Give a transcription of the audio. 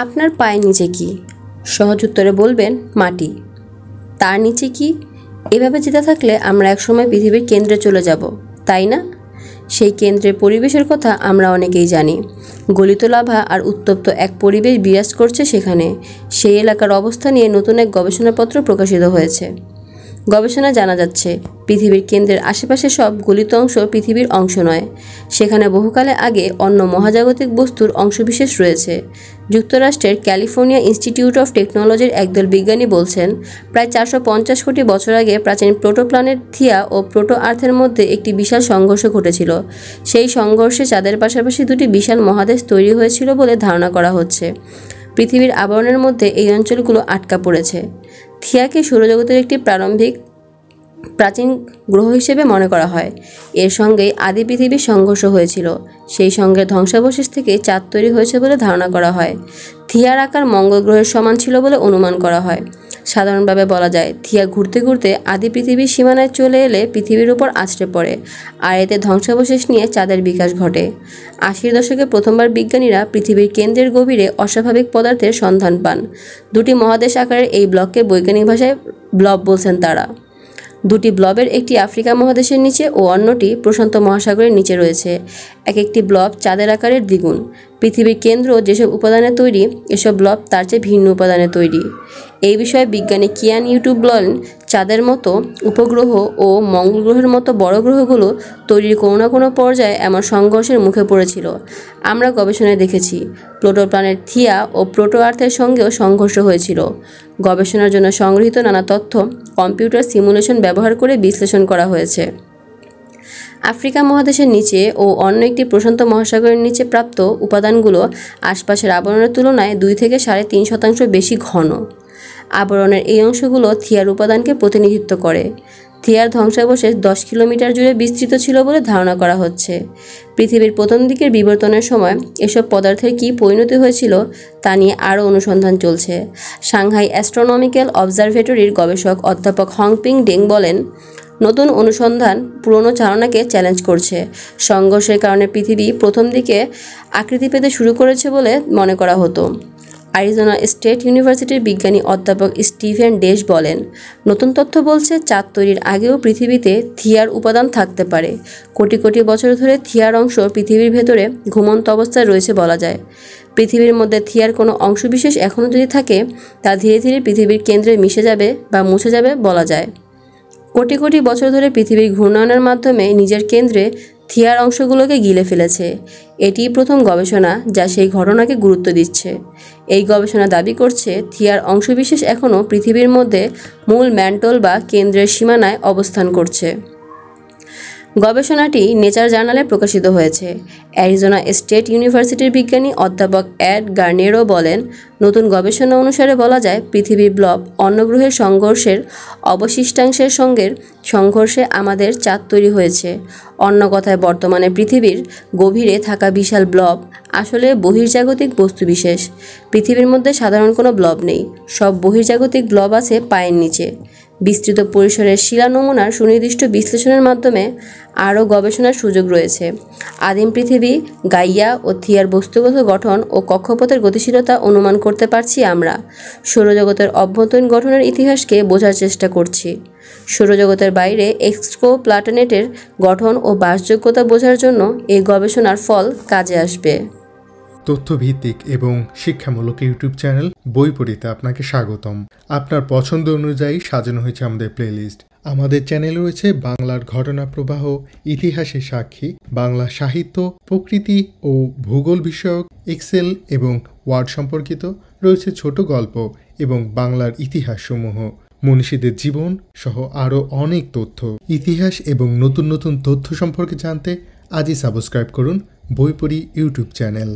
আপনার পায়ের নিচে কি? সহজ উত্তরে বলবেন মাটি। তার নিচে কি? এভাবে যেতে থাকলে আমরা একসময় পৃথিবীর কেন্দ্রে চলে যাব, তাই না? সেই কেন্দ্রের পরিবেশের কথা আমরা অনেকেই জানি। গলিত লাভা আর উত্তপ্ত এক পরিবেশ বিরাজ করছে সেখানে। সেই এলাকার অবস্থা নিয়ে নতুন এক গবেষণাপত্র প্রকাশিত হয়েছে। গবেষণায় জানা যাচ্ছে, পৃথিবীর কেন্দ্রের আশেপাশে সব গলিত অংশ পৃথিবীর অংশ নয়। সেখানে বহুকালে আগে অন্য মহাজাগতিক বস্তুর অংশবিশেষ রয়েছে। যুক্তরাষ্ট্রের ক্যালিফোর্নিয়া ইনস্টিটিউট অফ টেকনোলজির একদল বিজ্ঞানী বলছেন, প্রায় 450 কোটি বছর আগে প্রাচীন প্রোটোপ্ল্যানেট থিয়া ও প্রোটো আর্থের মধ্যে একটি বিশাল সংঘর্ষ ঘটেছিল। সেই সংঘর্ষে চাঁদের পাশাপাশি দুটি বিশাল মহাদেশ তৈরি হয়েছিল বলে ধারণা করা হচ্ছে। পৃথিবীর আবরণের মধ্যে এই অঞ্চলগুলো আটকা পড়েছে। থিয়াকে সৌরজগতের একটি প্রাচীন গ্রহ হিসেবে মনে করা হয়। এর সঙ্গেই আদি পৃথিবীর সংঘর্ষ হয়েছিল। সেই সঙ্গে ধ্বংসাবশেষ থেকে চাঁদ তৈরি হয়েছে বলে ধারণা করা হয়। থিয়ার আকার মঙ্গল গ্রহের সমান ছিল বলে অনুমান করা হয়। সাধারণভাবে বলা যায়, থিয়া ঘুরতে ঘুরতে আদি পৃথিবীর সীমানায় চলে এলে পৃথিবীর উপর আছড়ে পড়ে, আর এতে ধ্বংসাবশেষ নিয়ে চাঁদের বিকাশ ঘটে। 80-এর দশকে প্রথমবার বিজ্ঞানীরা পৃথিবীর কেন্দ্রের গভীরে অস্বাভাবিক পদার্থের সন্ধান পান। দুটি মহাদেশ আকারের এই ব্লককে বৈজ্ঞানিক ভাষায় ব্লব বলছেন তারা। দুটি ব্লবের একটি আফ্রিকা মহাদেশের নিচে ও অন্যটি প্রশান্ত মহাসাগরের নিচে রয়েছে। এক একটি ব্লব চাঁদের আকারের দ্বিগুণ। পৃথিবীর কেন্দ্র যেসব উপাদানে তৈরি, এসব ব্লব তার চেয়ে ভিন্ন উপাদানে তৈরি। এই বিষয়ে বিজ্ঞানী কিয়ান ইউটিউব বলেন, চাঁদের মতো উপগ্রহ ও মঙ্গল গ্রহের মতো বড় গ্রহগুলো তৈরির কোনো না কোনো পর্যায়ে এমন সংঘর্ষের মুখে পড়েছিল। আমরা গবেষণায় দেখেছি, প্রোটোপ্ল্যানেট থিয়া ও প্রোটো আর্থের সঙ্গেও সংঘর্ষ হয়েছিল। গবেষণার জন্য সংগৃহীত নানা তথ্য কম্পিউটার সিমুলেশন ব্যবহার করে বিশ্লেষণ করা হয়েছে। আফ্রিকা মহাদেশের নিচে ও অন্য একটি প্রশান্ত মহাসাগরের নিচে প্রাপ্ত উপাদানগুলো আশপাশের আবরণের তুলনায় 2 থেকে 3.5% বেশি ঘন। আবরণের এই অংশগুলো থিয়ার উপাদানকে প্রতিনিধিত্ব করে। থিয়ার ধ্বংসাবশেষ 10 কিলোমিটার জুড়ে বিস্তৃত ছিল বলে ধারণা করা হচ্ছে। পৃথিবীর প্রথম দিকের বিবর্তনের সময় এসব পদার্থের কী পরিণতি হয়েছিল তা নিয়ে আরও অনুসন্ধান চলছে। সাংহাই অ্যাস্ট্রোনমিক্যাল অবজারভেটরির গবেষক অধ্যাপক হংপিং ডেং বলেন, নতুন অনুসন্ধান পুরনো ধারণাকে চ্যালেঞ্জ করছে। সংঘর্ষের কারণে পৃথিবী প্রথম দিকে আকৃতি পেতে শুরু করেছে বলে মনে করা হতো। অ্যারিজোনা স্টেট ইউনিভার্সিটির বিজ্ঞানী অধ্যাপক স্টিভেন ডেশ বলেন, নতুন তথ্য বলছে চাঁদ তৈরির আগেও পৃথিবীতে থিয়ার উপাদান থাকতে পারে। কোটি কোটি বছর ধরে থিয়ার অংশ পৃথিবীর ভেতরে ঘুমন্ত অবস্থায় রয়েছে বলা যায়। পৃথিবীর মধ্যে থিয়ার কোনো অংশবিশেষ এখনও যদি থাকে, তা ধীরে ধীরে পৃথিবীর কেন্দ্রে মিশে যাবে বা মুছে যাবে বলা যায়। কোটি কোটি বছর ধরে পৃথিবীর ঘূর্ণায়নের মাধ্যমে নিজের কেন্দ্রে থিয়ার অংশগুলোকে গিলে ফেলেছে। এটিই প্রথম গবেষণা যা সেই ঘটনাকে গুরুত্ব দিচ্ছে। এই গবেষণা দাবি করছে, থিয়ার অংশবিশেষ এখনও পৃথিবীর মধ্যে মূল ম্যান্টল বা কেন্দ্রের সীমানায় অবস্থান করছে। গবেষণাটি নেচার জার্নালে প্রকাশিত হয়েছে। অ্যারিজোনা স্টেট ইউনিভার্সিটির বিজ্ঞানী অধ্যাপক এড গার্নিয়েরো বলেন, নতুন গবেষণা অনুসারে বলা যায়, পৃথিবীর ব্লব অন্য গ্রহের সংঘর্ষের অবশিষ্টাংশের সংঘর্ষে আমাদের চাঁদ তৈরি হয়েছে। অন্য কথায়, বর্তমানে পৃথিবীর গভীরে থাকা বিশাল ব্লব আসলে বহির্জাগতিক বস্তুবিশেষ। পৃথিবীর মধ্যে সাধারণ কোনো ব্লব নেই। সব বহির্জাগতিক ব্লব আছে পায়ের নিচে। বিস্তৃত পরিসরের শিলা নমুনার সুনির্দিষ্ট বিশ্লেষণের মাধ্যমে আরও গবেষণার সুযোগ রয়েছে। আদিম পৃথিবী, গাইয়া ও থিয়ার বস্তুগত গঠন ও কক্ষপথের গতিশীলতা অনুমান করতে পারছি আমরা। সৌরজগতের অভ্যন্তরীণ গঠনের ইতিহাসকে বোঝার চেষ্টা করছি। সৌরজগতের বাইরে এক্সোপ্ল্যানেটের গঠন ও বাসযোগ্যতা বোঝার জন্য এই গবেষণার ফল কাজে আসবে। তথ্যভিত্তিক এবং শিক্ষামূলক ইউটিউব চ্যানেল বই পড়িতে আপনাকে স্বাগতম। আপনার পছন্দ অনুযায়ী সাজানো হয়েছে আমাদের প্লেলিস্ট। আমাদের চ্যানেলে রয়েছে বাংলার ঘটনা প্রবাহ, ইতিহাসের সাক্ষী, বাংলা সাহিত্য, প্রকৃতি ও ভূগোল বিষয়ক, এক্সেল এবং ওয়ার্ড সম্পর্কিত, রয়েছে ছোট গল্প এবং বাংলার ইতিহাসসমূহ, মনীষীদের জীবন সহ আরও অনেক তথ্য। ইতিহাস এবং নতুন নতুন তথ্য সম্পর্কে জানতে আজই সাবস্ক্রাইব করুন বই পড়ি ইউটিউব চ্যানেল।